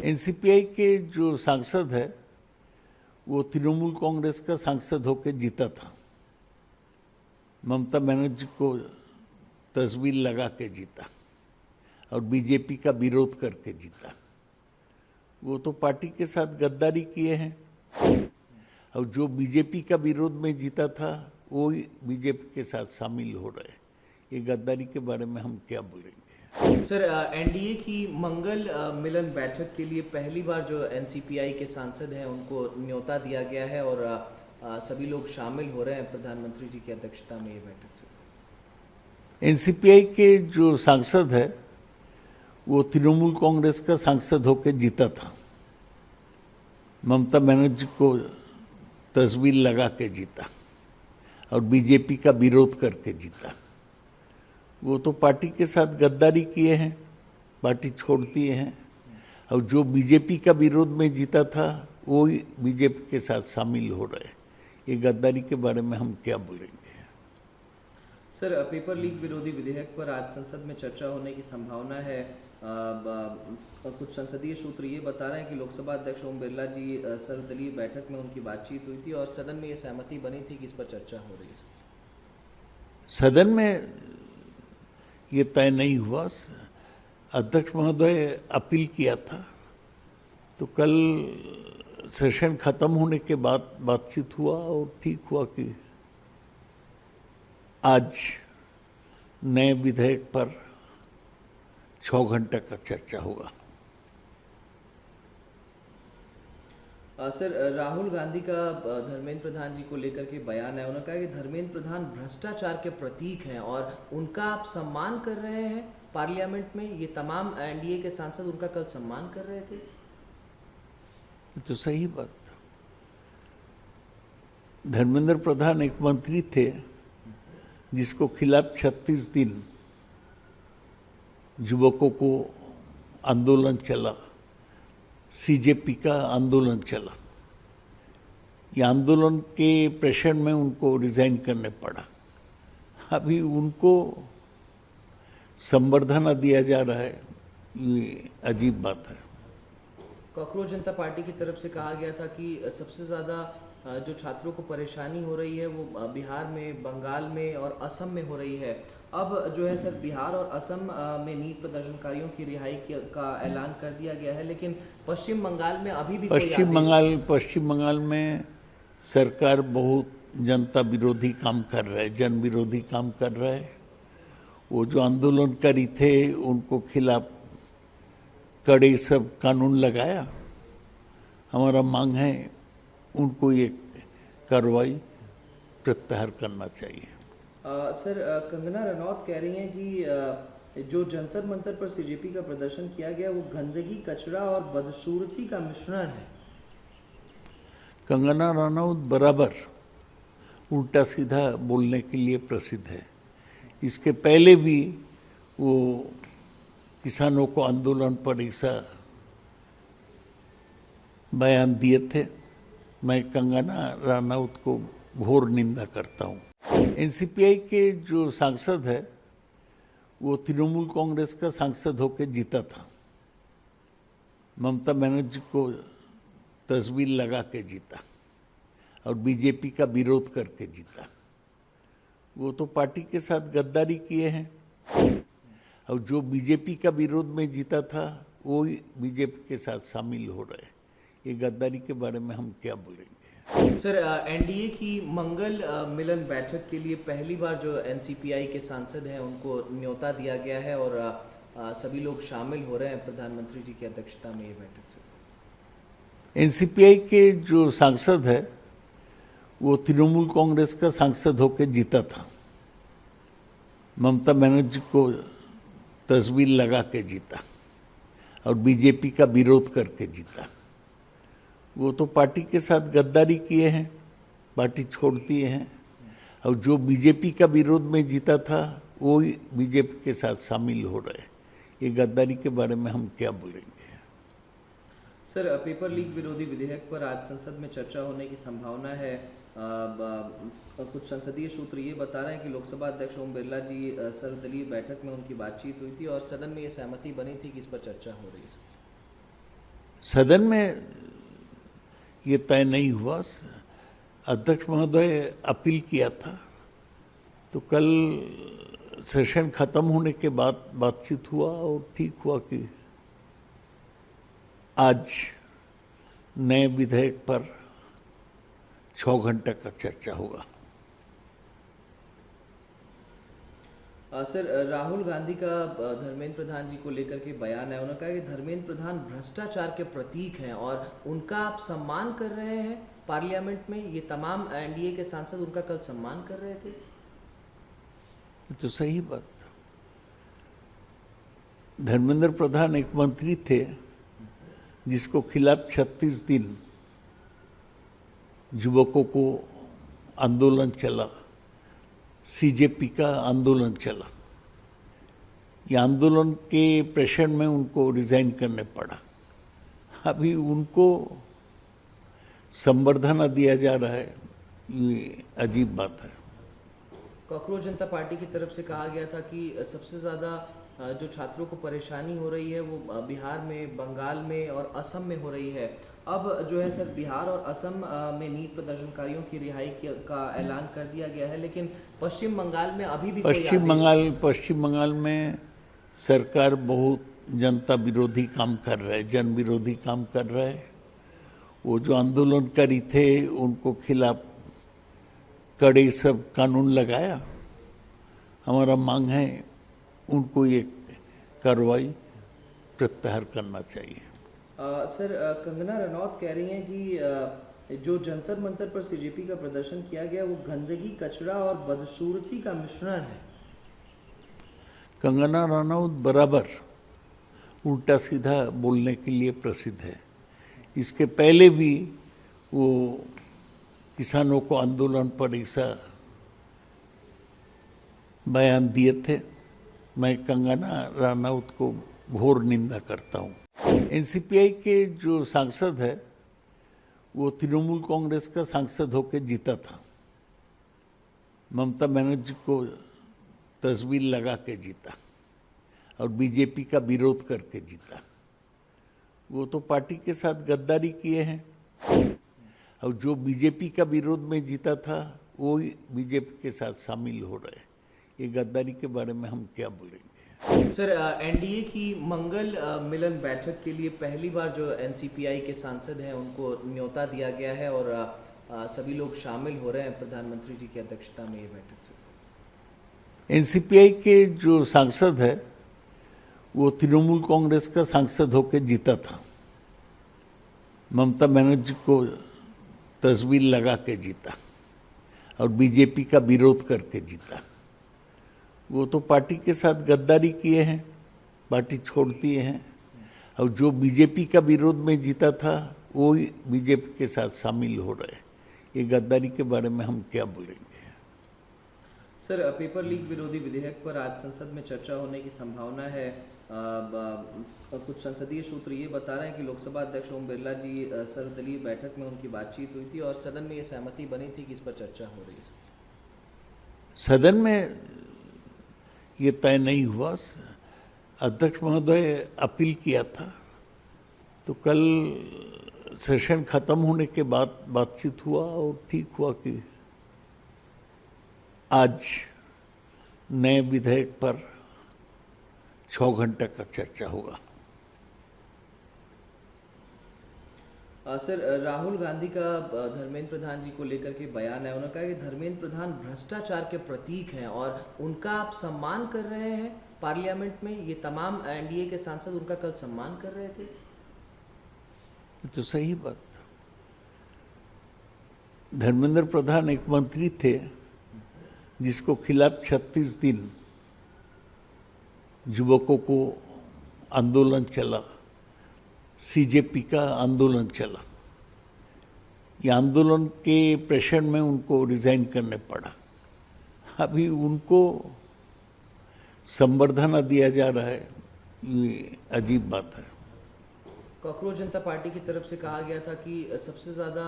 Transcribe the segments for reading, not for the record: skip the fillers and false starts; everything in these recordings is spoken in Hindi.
एनसीपीआई के जो सांसद है वो तृणमूल कांग्रेस का सांसद होकर जीता था। ममता बनर्जी को तस्वीर लगा के जीता और बीजेपी का विरोध करके जीता। वो तो पार्टी के साथ गद्दारी किए हैं और जो बीजेपी का विरोध में जीता था वो बीजेपी के साथ शामिल हो रहे। ये गद्दारी के बारे में हम क्या बोलेंगे। सर, एनडीए की मंगल मिलन बैठक के लिए पहली बार जो एनसीपीआई के सांसद हैं उनको न्योता दिया गया है और सभी लोग शामिल हो रहे हैं प्रधानमंत्री जी की अध्यक्षता में ये बैठक से। एनसीपीआई के जो सांसद है वो तृणमूल कांग्रेस का सांसद होकर जीता था। ममता बनर्जी को तस्वीर लगा के जीता और बीजेपी का विरोध करके जीता। वो तो पार्टी के साथ गद्दारी किए हैं, पार्टी छोड़ दिए हैं और जो बीजेपी का विरोध में जीता था वो बीजेपी के साथ शामिल हो रहे। ये गद्दारी के बारे में हम क्या बोलेंगे। सर, पेपर लीक विरोधी विधेयक पर आज संसद में चर्चा होने की संभावना है। कुछ संसदीय सूत्र ये बता रहे हैं कि लोकसभा अध्यक्ष ओम बिरला जी सर्वदलीय बैठक में उनकी बातचीत हुई थी और सदन में ये सहमति बनी थी कि इस पर चर्चा हो रही है। सदन में ये तय नहीं हुआ। अध्यक्ष महोदय अपील किया था तो कल सेशन खत्म होने के बाद बातचीत हुआ और ठीक हुआ कि आज नए विधेयक पर 6 घंटे का चर्चा होगा। सर, राहुल गांधी का धर्मेंद्र प्रधान जी को लेकर के बयान है। उन्होंने कहा कि धर्मेंद्र प्रधान भ्रष्टाचार के प्रतीक हैं और उनका आप सम्मान कर रहे हैं पार्लियामेंट में। ये तमाम एनडीए के सांसद उनका कल सम्मान कर रहे थे। तो सही बात। धर्मेंद्र प्रधान एक मंत्री थे जिसको खिलाफ 36 दिन युवकों को आंदोलन चला, सीजेपी का आंदोलन चला। ये आंदोलन के प्रेशर में उनको रिजाइन करने पड़ा। अभी उनको संबर्धना दिया जा रहा है, ये अजीब बात है। कॉकरोच जनता पार्टी की तरफ से कहा गया था कि सबसे ज़्यादा जो छात्रों को परेशानी हो रही है वो बिहार में, बंगाल में और असम में हो रही है। अब जो है सर, बिहार और असम में नीट प्रदर्शनकारियों की रिहाई का ऐलान कर दिया गया है, लेकिन पश्चिम बंगाल में अभी भी पश्चिम बंगाल में सरकार बहुत जनता विरोधी काम कर रहा है, जन विरोधी काम कर रहा है। वो जो आंदोलनकारी थे उनको खिलाफ कड़े सब कानून लगाया। हमारा मांग है उनको ये कार्रवाई प्रत्याहार करना चाहिए। सर, कंगना रनौत कह रही हैं कि जो जंतर मंतर पर सीजेपी का प्रदर्शन किया गया वो गंदगी, कचरा और बदसूरती का मिश्रण है। कंगना रनौत बराबर उल्टा सीधा बोलने के लिए प्रसिद्ध है। इसके पहले भी वो किसानों को आंदोलन पर ऐसा बयान दिए थे। मैं कंगना रनौत को घोर निंदा करता हूँ। एनसीपीआई के जो सांसद है वो तृणमूल कांग्रेस का सांसद होकर जीता था। ममता बनर्जी को तस्वीर लगा के जीता और बीजेपी का विरोध करके जीता। वो तो पार्टी के साथ गद्दारी किए हैं और जो बीजेपी का विरोध में जीता था वो बीजेपी के साथ शामिल हो रहे। ये गद्दारी के बारे में हम क्या बोलेंगे। सर, एनडीए की मंगल मिलन बैठक के लिए पहली बार जो एनसीपीआई के सांसद हैं उनको न्योता दिया गया है और सभी लोग शामिल हो रहे हैं प्रधानमंत्री जी की अध्यक्षता में ये बैठक से। एनसीपीआई के जो सांसद है वो तृणमूल कांग्रेस का सांसद होकर जीता था। ममता बनर्जी को तस्वीर लगा के जीता और बीजेपी का विरोध करके जीता। वो तो पार्टी के साथ गद्दारी किए हैं, पार्टी छोड़ दिए हैं और जो बीजेपी का विरोध में जीता था वो बीजेपी के साथ शामिल हो रहे। ये गद्दारी के बारे में हम क्या बोलेंगे। सर, पेपर लीक विरोधी विधेयक पर आज संसद में चर्चा होने की संभावना है। कुछ संसदीय सूत्र ये बता रहे हैं कि लोकसभा अध्यक्ष ओम बिरला जी सर्वदलीय बैठक में उनकी बातचीत हुई थी और सदन में ये सहमति बनी थी कि इस पर चर्चा हो रही है। सदन में ये तय नहीं हुआ। अध्यक्ष महोदय अपील किया था, तो कल सेशन खत्म होने के बाद बातचीत हुआ और ठीक हुआ कि आज नए विधेयक पर 6 घंटे का चर्चा होगा। सर, राहुल गांधी का धर्मेंद्र प्रधान जी को लेकर के बयान है। उन्होंने कहा कि धर्मेंद्र प्रधान भ्रष्टाचार के प्रतीक हैं और उनका आप सम्मान कर रहे हैं पार्लियामेंट में। ये तमाम एनडीए के सांसद उनका कल सम्मान कर रहे थे। तो सही बात। धर्मेंद्र प्रधान एक मंत्री थे जिसको खिलाफ 36 दिन युवकों को आंदोलन चला, सीजेपी का आंदोलन चला। ये आंदोलन के प्रेशर में उनको रिजाइन करने पड़ा। अभी उनको संबर्धना दिया जा रहा है, ये अजीब बात है। कॉकरोच जनता पार्टी की तरफ से कहा गया था कि सबसे ज़्यादा जो छात्रों को परेशानी हो रही है वो बिहार में, बंगाल में और असम में हो रही है। अब जो है सर, बिहार और असम में नीट प्रदर्शनकारियों की रिहाई का ऐलान कर दिया गया है, लेकिन पश्चिम बंगाल में अभी भी पश्चिम बंगाल में सरकार बहुत जनता विरोधी काम कर रहा है, जन विरोधी काम कर रहा है। वो जो आंदोलनकारी थे उनको खिलाफ कड़े सब कानून लगाया। हमारा मांग है उनको ये कार्रवाई प्रत्याहार करना चाहिए। सर, कंगना रनौत कह रही हैं कि जो जंतर मंतर पर सीजेपी का प्रदर्शन किया गया वो गंदगी, कचरा और बदसूरती का मिश्रण है। कंगना रनौत बराबर उल्टा सीधा बोलने के लिए प्रसिद्ध है। इसके पहले भी वो किसानों को आंदोलन पर ऐसा बयान दिए थे। मैं कंगना रनौत को घोर निंदा करता हूँ। एनसीपीआई के जो सांसद है वो तृणमूल कांग्रेस का सांसद होकर जीता था। ममता बनर्जी को तस्वीर लगा के जीता और बीजेपी का विरोध करके जीता। वो तो पार्टी के साथ गद्दारी किए हैं, और जो बीजेपी का विरोध में जीता था वो बीजेपी के साथ शामिल हो रहे। ये गद्दारी के बारे में हम क्या बोलेंगे। सर, एनडीए की मंगल मिलन बैठक के लिए पहली बार जो एनसीपीआई के सांसद हैं उनको न्योता दिया गया है और सभी लोग शामिल हो रहे हैं प्रधानमंत्री जी की अध्यक्षता में ये बैठक से। एनसीपीआई के जो सांसद है वो तृणमूल कांग्रेस का सांसद होकर जीता था। ममता बनर्जी को तस्वीर लगा के जीता और बीजेपी का विरोध करके जीता। वो तो पार्टी के साथ गद्दारी किए हैं, पार्टी छोड़ दिए हैं, और जो बीजेपी का विरोध में जीता था वो बीजेपी के साथ शामिल हो रहे। ये गद्दारी के बारे में हम क्या बोलेंगे। सर, पेपर लीक विरोधी विधेयक पर आज संसद में चर्चा होने की संभावना है। कुछ संसदीय सूत्र ये बता रहे हैं कि लोकसभा अध्यक्ष ओम बिरला जी सर्वदलीय बैठक में उनकी बातचीत हुई थी और सदन में ये सहमति बनी थी कि इस पर चर्चा हो रही है। सदन में ये तय नहीं हुआ। अध्यक्ष महोदय अपील किया था, तो कल सेशन खत्म होने के बाद बातचीत हुआ और ठीक हुआ कि आज नए विधेयक पर 6 घंटे का चर्चा होगा। सर, राहुल गांधी का धर्मेंद्र प्रधान जी को लेकर के बयान है। उन्होंने कहा कि धर्मेंद्र प्रधान भ्रष्टाचार के प्रतीक हैं और उनका आप सम्मान कर रहे हैं पार्लियामेंट में। ये तमाम एनडीए के सांसद उनका कल सम्मान कर रहे थे। तो सही बात। धर्मेंद्र प्रधान एक मंत्री थे जिसको खिलाफ 36 दिन युवकों को आंदोलन चला, सीजेपी का आंदोलन चला। ये आंदोलन के प्रेशर में उनको रिजाइन करने पड़ा। अभी उनको संबर्धना दिया जा रहा है, ये अजीब बात है। कॉकरोच जनता पार्टी की तरफ से कहा गया था कि सबसे ज़्यादा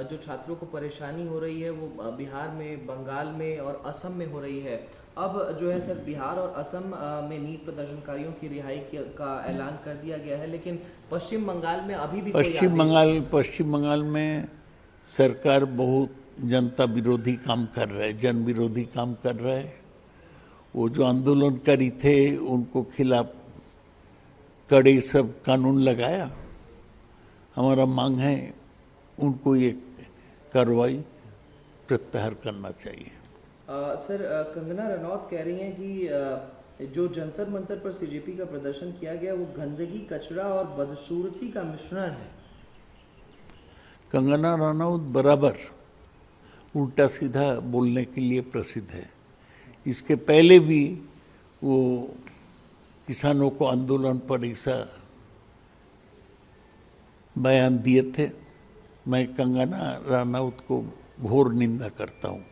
जो छात्रों को परेशानी हो रही है वो बिहार में, बंगाल में और असम में हो रही है। अब जो है सर बिहार और असम में नीट प्रदर्शनकारियों की रिहाई का ऐलान कर दिया गया है, लेकिन पश्चिम बंगाल में अभी भी कोई पश्चिम बंगाल में सरकार बहुत जनता विरोधी काम कर रहा है, जन विरोधी काम कर रहा है। वो जो आंदोलनकारी थे उनको खिलाफ कड़े सब कानून लगाया। हमारा मांग है उनको ये कार्रवाई प्रत्याहार करना चाहिए। सर कंगना रनौत कह रही हैं कि जो जंतर मंतर पर सीजेपी का प्रदर्शन किया गया वो गंदगी, कचरा और बदसूरती का मिश्रण है। कंगना रनौत बराबर उल्टा सीधा बोलने के लिए प्रसिद्ध है। इसके पहले भी वो किसानों को आंदोलन पर ऐसा बयान दिए थे। मैं कंगना रनौत को घोर निंदा करता हूँ।